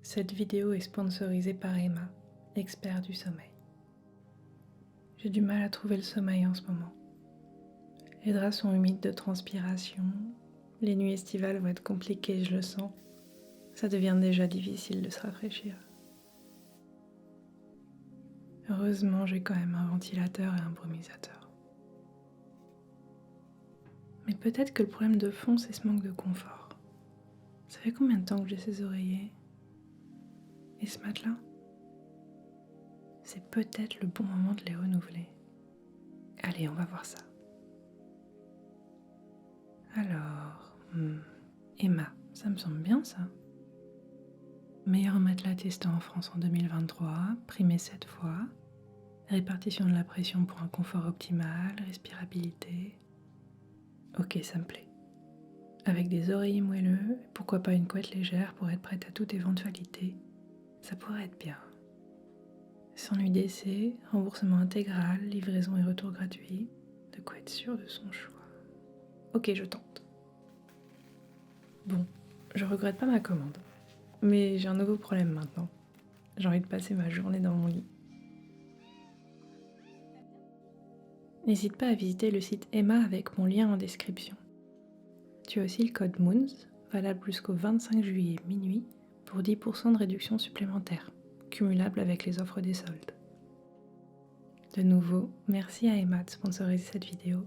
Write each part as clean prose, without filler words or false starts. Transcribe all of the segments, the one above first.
Cette vidéo est sponsorisée par Emma, expert du sommeil. J'ai du mal à trouver le sommeil en ce moment. Les draps sont humides de transpiration, les nuits estivales vont être compliquées, je le sens. Ça devient déjà difficile de se rafraîchir. Heureusement, j'ai quand même un ventilateur et un brumisateur. Mais peut-être que le problème de fond, c'est ce manque de confort. Ça fait combien de temps que j'ai ces oreillers? Et ce matelas? C'est peut-être le bon moment de les renouveler. Allez, on va voir ça. Alors, Emma, ça me semble bien ça. Meilleur matelas testé en France en 2023, primé 7 fois, répartition de la pression pour un confort optimal, respirabilité. Ok, ça me plaît. Avec des oreillers moelleux, pourquoi pas une couette légère pour être prête à toute éventualité. Ça pourrait être bien. Sans nuit d'essai, remboursement intégral, livraison et retour gratuit. De quoi être sûr de son choix. Ok, je tente. Bon, je regrette pas ma commande. Mais j'ai un nouveau problème maintenant. J'ai envie de passer ma journée dans mon lit. N'hésite pas à visiter le site Emma avec mon lien en description. Tu as aussi le code MOONS, valable jusqu'au 25 juillet minuit, pour 10% de réduction supplémentaire, cumulable avec les offres des soldes. De nouveau, merci à Emma de sponsoriser cette vidéo.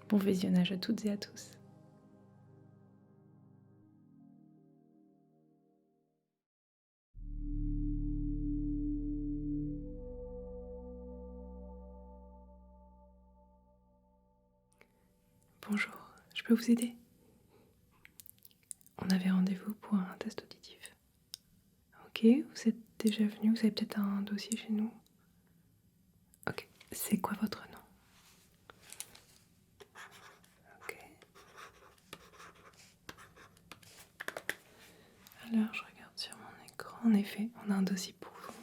Bon visionnage à toutes et à tous. Bonjour, je peux vous aider? On avait rendez-vous pour un test auditif. Ok, vous êtes déjà venu, vous avez peut-être un dossier chez nous? Ok, c'est quoi votre nom? Ok. Alors, je regarde sur mon écran. En effet, on a un dossier pour vous.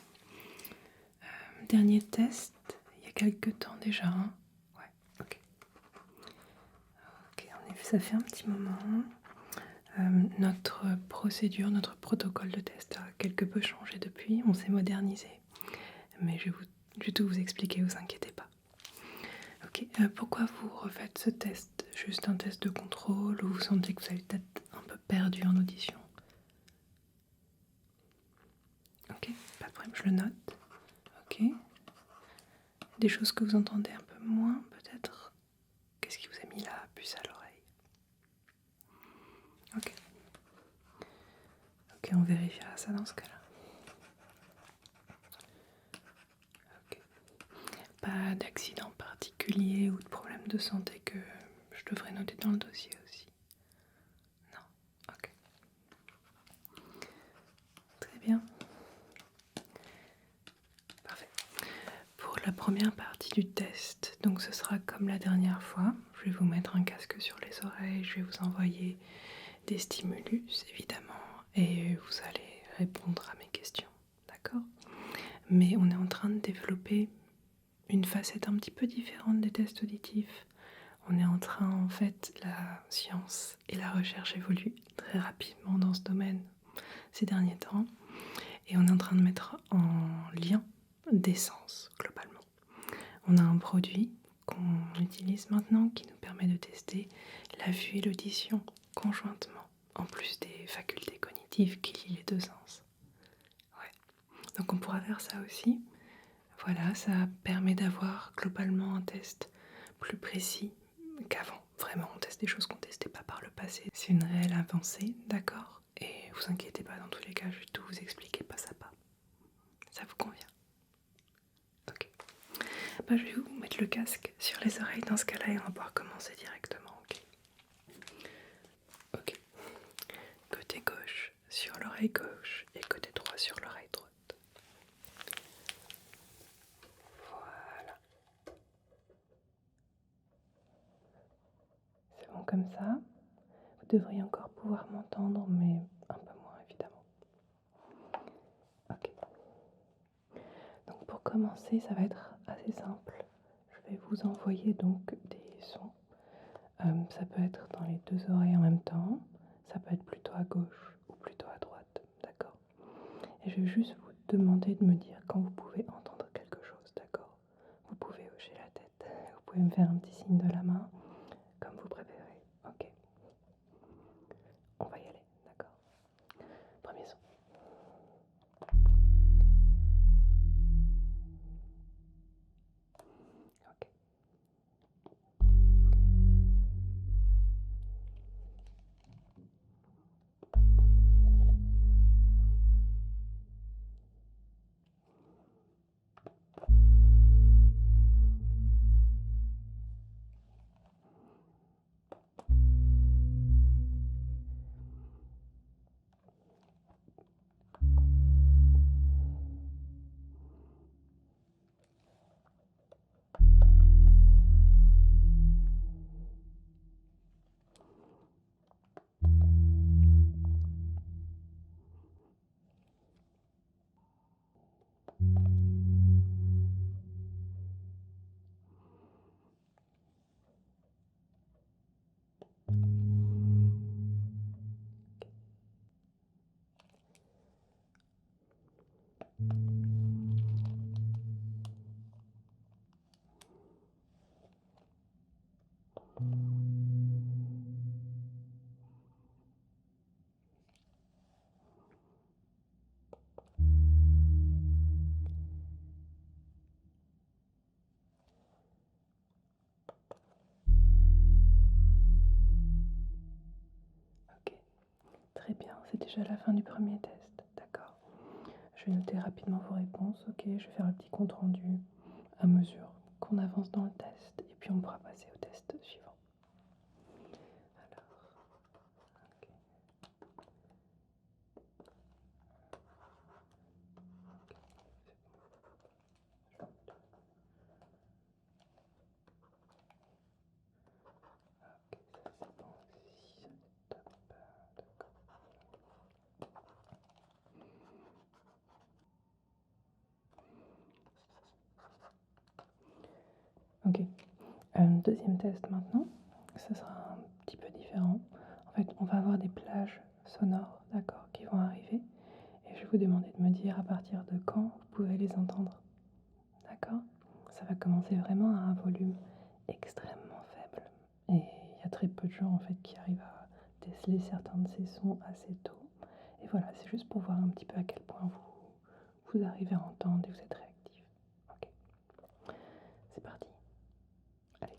Dernier test, il y a quelques temps déjà. Hein. Ouais, ok. Ok, en effet, ça fait un petit moment. Notre procédure, notre protocole de test a quelque peu changé depuis. On s'est modernisé. Mais je vais tout vous expliquer, vous inquiétez pas. Ok, pourquoi vous refaites ce test? Juste un test de contrôle ou vous sentez que vous avez peut-être un peu perdu en audition? Ok, pas de problème, je le note. Ok. Des choses que vous entendez un peu moins, peut-être? Qu'est-ce qui vous a mis la puce à l'oreille? Ok. Ok, on vérifiera ça dans ce cas-là. Ok. Pas d'accident particulier ou de problème de santé que je devrais noter dans le dossier aussi? Non. Ok. Très bien. Parfait. Pour la première partie du test, donc ce sera comme la dernière fois. Je vais vous mettre un casque sur les oreilles, je vais vous envoyer des stimulus évidemment et vous allez répondre à mes questions, d'accord? Mais on est en train de développer une facette un petit peu différente des tests auditifs. On est en train, en fait, la science et la recherche évoluent très rapidement dans ce domaine ces derniers temps et on est en train de mettre en lien des sens globalement. On a un produit qu'on utilise maintenant qui nous permet de tester la vue et l'audition conjointement, en plus des facultés cognitives qui lient les deux sens. Ouais. Donc on pourra faire ça aussi. Voilà, ça permet d'avoir globalement un test plus précis qu'avant. Vraiment, on teste des choses qu'on ne testait pas par le passé. C'est une réelle avancée, d'accord? Et vous inquiétez pas, dans tous les cas, je vais tout vous expliquer pas à pas. Ça vous convient? Ok. Bah, je vais vous mettre le casque sur les oreilles dans ce cas-là et on va pouvoir commencer directement, ok? Ok. Côté gauche sur l'oreille gauche et côté droit sur l'oreille droite. Voilà. C'est bon comme ça. Vous devriez encore pouvoir m'entendre, mais un peu moins évidemment. Ok. Donc pour commencer, ça va être assez simple. Je vais vous envoyer donc des sons. Ça peut être dans les deux oreilles en même temps. Ça peut être plutôt à gauche ou plutôt à droite, d'accord? Et et je vais juste vous demander de me dire quand vous pouvez entendre quelque chose, d'accord? Vous pouvez hocher la tête, vous pouvez me faire un petit signe de la main, comme vous préférez. Ok, on va y aller, d'accord? Premier son. Ok. Ok, très bien, c'est déjà la fin du premier test, d'accord. Je vais noter rapidement vos réponses, ok, je vais faire un petit compte rendu à mesure qu'on avance dans le test, et puis on pourra passer au test suivant. Alors, ok. Ok, ça c'est bon aussi, ça c'est top, d'accord. Ok, deuxième test maintenant, ce sera un petit peu différent. En fait, on va avoir des plages sonores, d'accord, qui vont arriver, et je vais vous demander de me dire à partir de quand vous pouvez les entendre, d'accord? Ça va commencer vraiment à un volume extrêmement faible, et il y a très peu de gens en fait qui arrivent à déceler certains de ces sons assez tôt. Et voilà, c'est juste pour voir un petit peu à quel point vous arrivez à entendre et vous êtes réactif. Ok, c'est parti. Allez.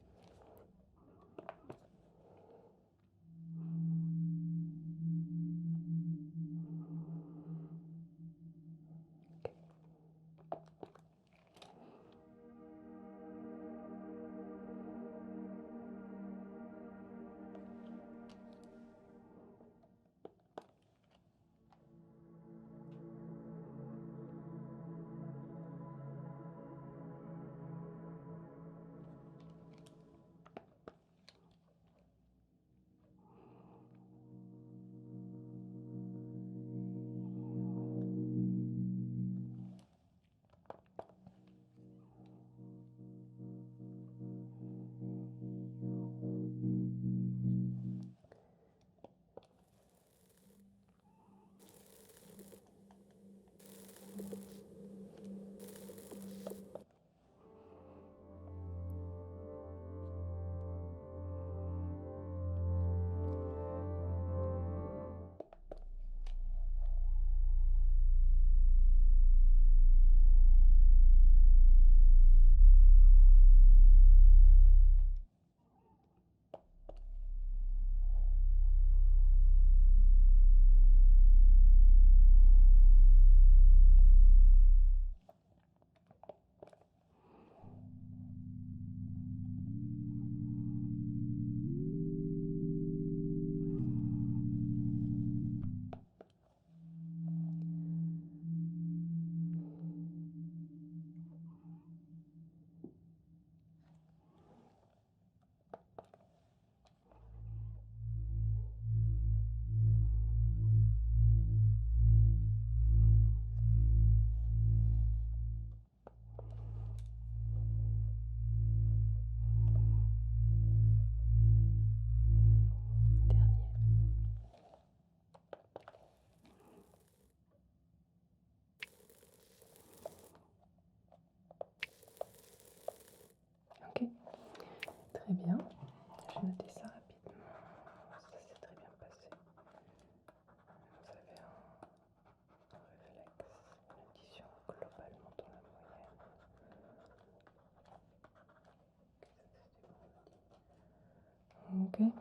Ok,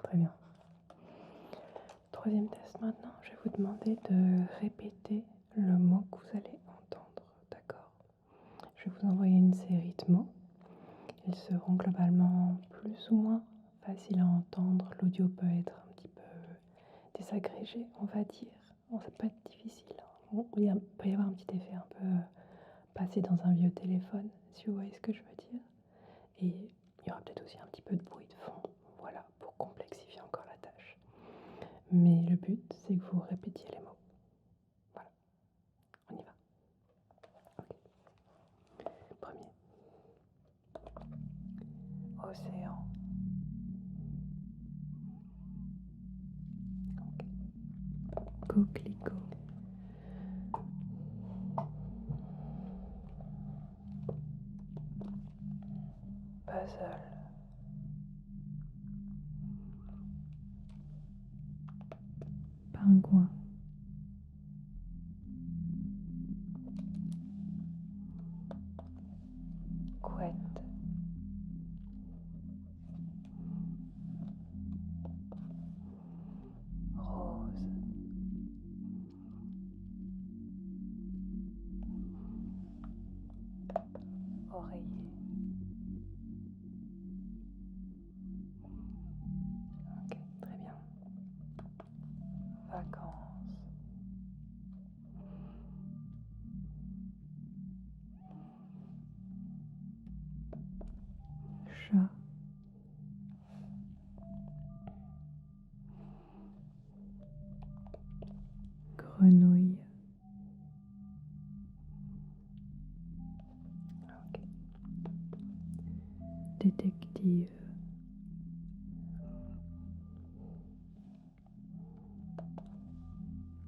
très bien. Troisième test maintenant, je vais vous demander de répéter le mot que vous allez entendre, d'accord? Je vais vous envoyer une série de mots. Ils seront globalement plus ou moins faciles à entendre. L'audio peut être un petit peu désagrégé, on va dire. Bon, ça peut être difficile. Bon, il peut y avoir un petit effet un peu passé dans un vieux téléphone, si vous voyez ce que je veux dire. Et il y aura peut-être aussi un petit peu de bruit de fond, voilà, pour complexifier encore la tâche. Mais le but, c'est que vous répétiez les mots. Voilà, on y va. Ok. Premier. Océan. Ok. Coquelicot. Puzzle. Pingouin. Couette. Rose. Oreiller. Ok, très bien. Vacances. Chat. Grenouille. Ok. Détective.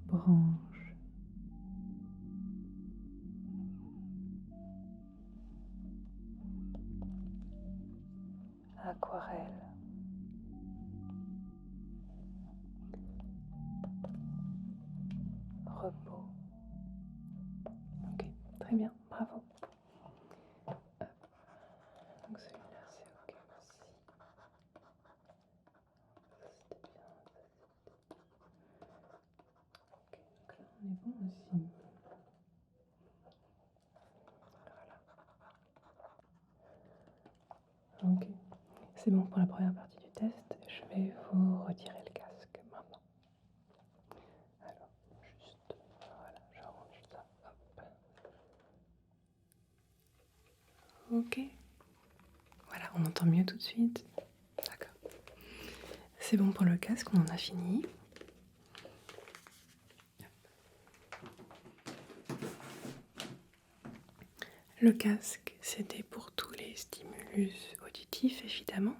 Branche. Aquarelle. Repos. Ok, très bien, bravo. Donc celui-là c'est ok aussi. Ça c'était bien. Ok, donc là on est bon aussi. Voilà. Ok, c'est bon pour la première partie du test. Je vais vous retirer le casque maintenant. Alors, juste, voilà, je range ça. Hop. Ok. Voilà, on entend mieux tout de suite. D'accord. C'est bon pour le casque, on en a fini. Le casque, c'était pour tous les stimulus auditifs, évidemment.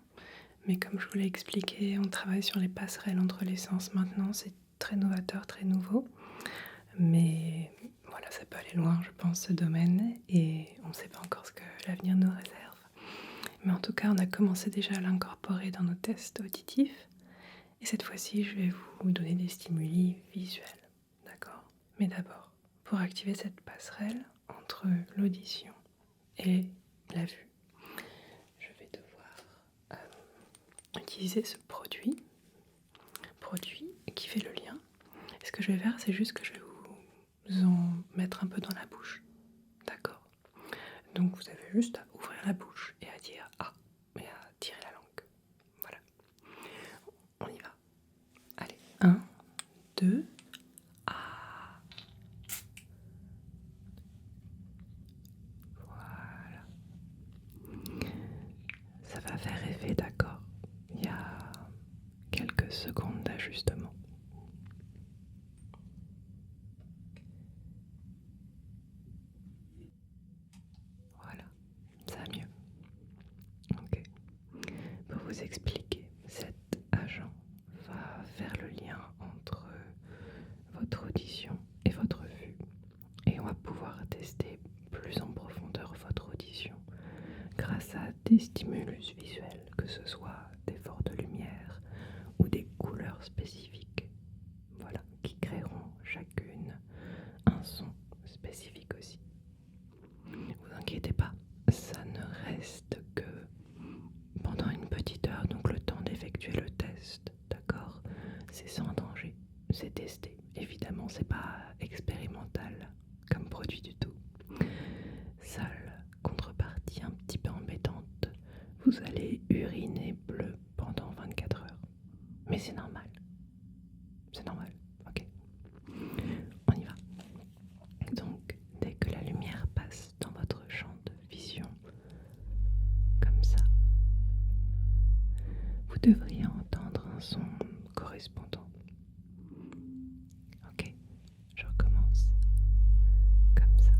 Mais comme je vous l'ai expliqué, on travaille sur les passerelles entre les sens maintenant. C'est très novateur, très nouveau. Mais voilà, ça peut aller loin, je pense, ce domaine. Et on ne sait pas encore ce que l'avenir nous réserve. Mais en tout cas, on a commencé déjà à l'incorporer dans nos tests auditifs. Et cette fois-ci, je vais vous donner des stimuli visuels. D'accord? Mais d'abord, pour activer cette passerelle entre l'audition et la vue, je vais devoir utiliser ce produit qui fait le lien. Et ce que je vais faire, c'est juste que je vais vous en mettre un peu dans la bouche. D'accord? Donc vous avez juste à ouvrir la bouche et à dire ah et à tirer la langue. Voilà. On y va. Allez, 1, 2, ah. Voilà. Ça va faire effet, d'accord? Il y a quelques secondes d'ajustement. Voilà, ça va mieux. Ok. Pour vous expliquer, cet agent va faire le lien entre votre audition et votre vue. Et on va pouvoir tester plus en profondeur votre audition grâce à des stimulus visuels, que ce soit des forts de lumière ou des couleurs spécifiques. Voilà, qui créeront chacune un son spécifique aussi. Vous inquiétez pas, ça ne reste que pendant une petite heure, donc devriez entendre un son correspondant. Ok, je recommence. Comme ça.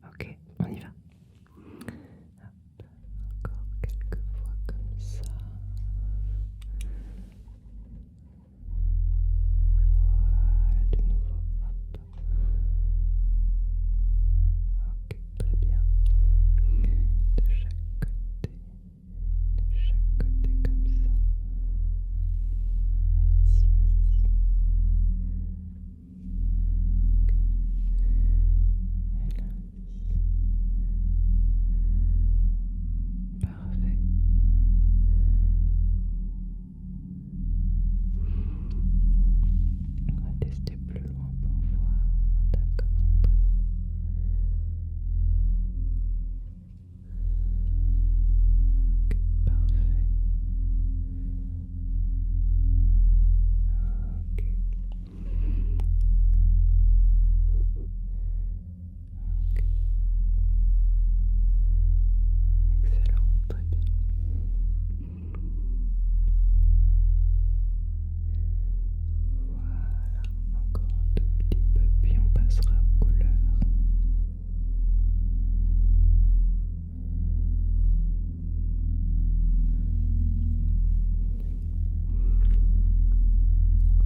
Ok, on y va. Hop, encore quelques fois comme ça. Voilà, de nouveau. Hop. Ok, très bien. De chaque côté. De chaque côté comme ça. Et ici aussi. Et là aussi. Parfait. On va tester plus loin pour voir. D'accord, très bien. Ok, parfait. Ok. Ok. Excellent, très bien. Voilà, encore un tout petit peu, puis on passera aux couleurs.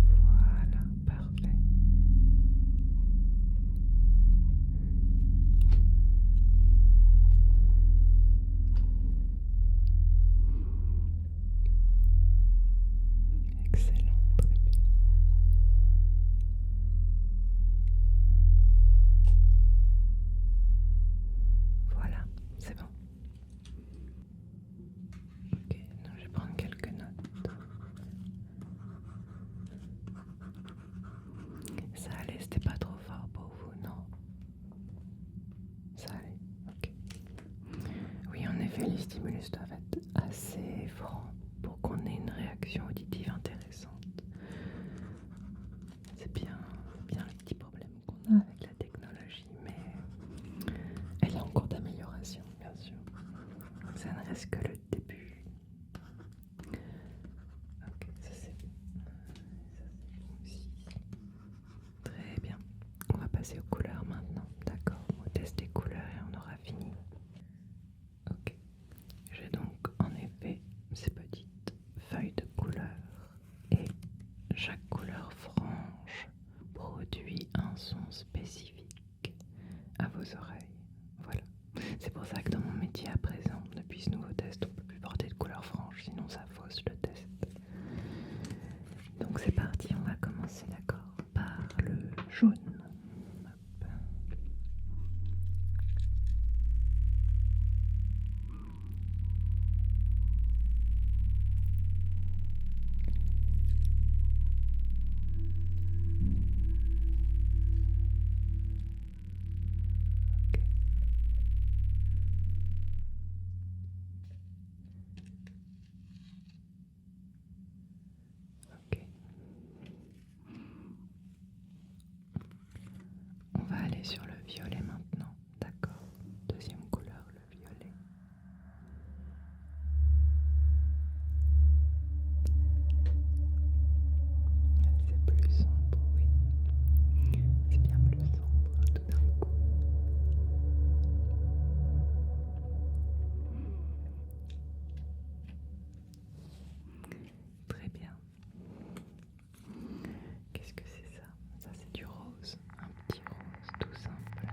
Voilà, parfait. Excellent, très bien. Voilà, c'est bon. Ok, donc je vais prendre quelques notes. Ça allait, c'était pas trop fort pour vous, non? Ça allait, ok. Oui, en effet, les stimulus doivent être assez francs pour qu'on ait une réaction auditive intéressante. C'est bien le petit problème qu'on a avec la technologie, mais elle est en cours d'amélioration, bien sûr. Ça ne reste que le début. Ok, ça c'est bon. Ça c'est bon aussi. Très bien. On va passer aux couleurs maintenant. D'accord, on teste des couleurs et on aura fini. Ok. J'ai donc en effet ces petites feuilles de couleurs et chaque couleur franche produit un son spécifique à vos oreilles. Voilà. C'est pour ça que dans mon métier à présent, depuis ce nouveau test, on ne peut plus porter de couleur franche, sinon ça fausse le test. Donc c'est parti, on va commencer d'accord par le jaune. Hop. Ok. Ok. On va aller sur le violet maintenant. D'accord. Deuxième couleur, le violet. C'est plus sombre, oui. C'est bien plus sombre tout d'un coup. Très bien. Qu'est-ce que c'est ça? Ça c'est du rose. Un petit rose tout simple.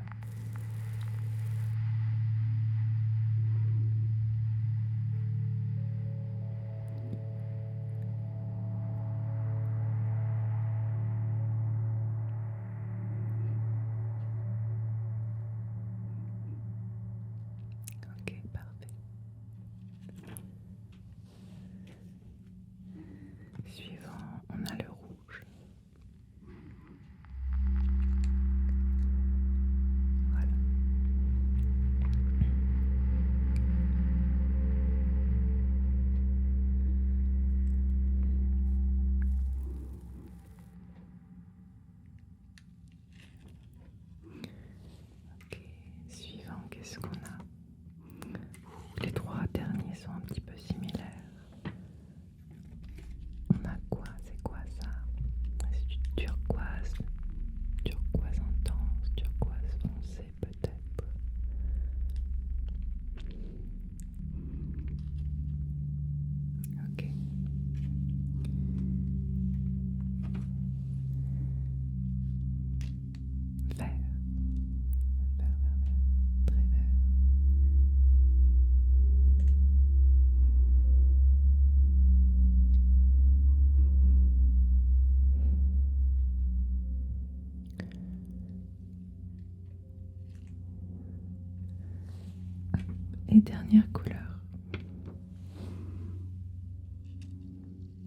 Et dernière couleur.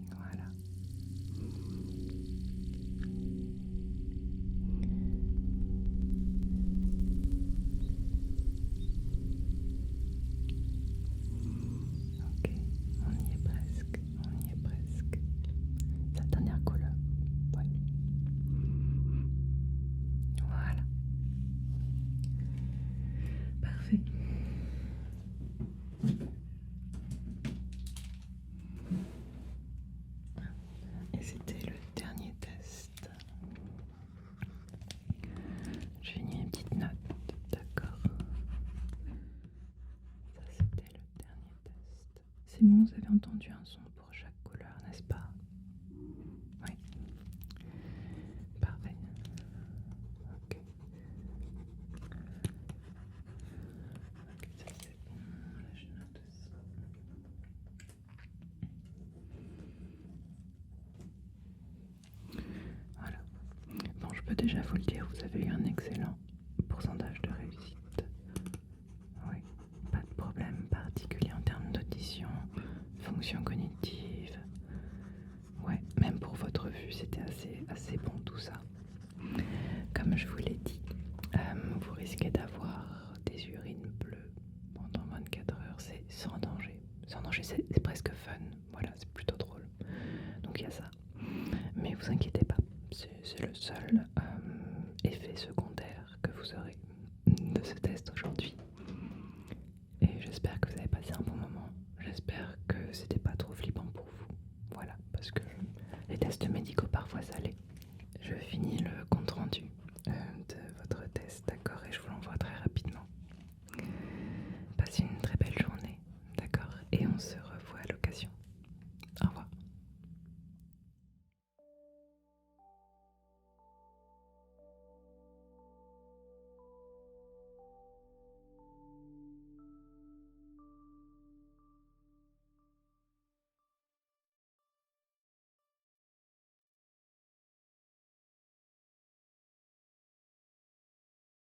Voilà. Ok, on y est presque, on y est presque. La dernière couleur. Ouais. Voilà. Parfait. Et c'était le dernier test. J'ai mis une petite note, d'accord. Ça c'était le dernier test. C'est bon, vous avez entendu un son pour chaque couleur, n'est-ce pas? Oui. Parfait. Ok. Ok, ça c'est bon. Là je note ça. Voilà. Bon, je peux déjà vous le dire, vous avez eu un excellent pourcentage de réussite. Oui, pas de problème particulier en termes d'audition, fonction cognitive. Ouais, même pour votre vue, c'était assez bon tout ça. Comme je vous l'ai dit, vous risquez d'avoir des urines bleues pendant 24 heures. C'est sans danger. Sans danger, c'est presque fun. Voilà, c'est plutôt drôle. Donc il y a ça. Mais vous inquiétez pas, c'est le seul effet secondaire que vous aurez.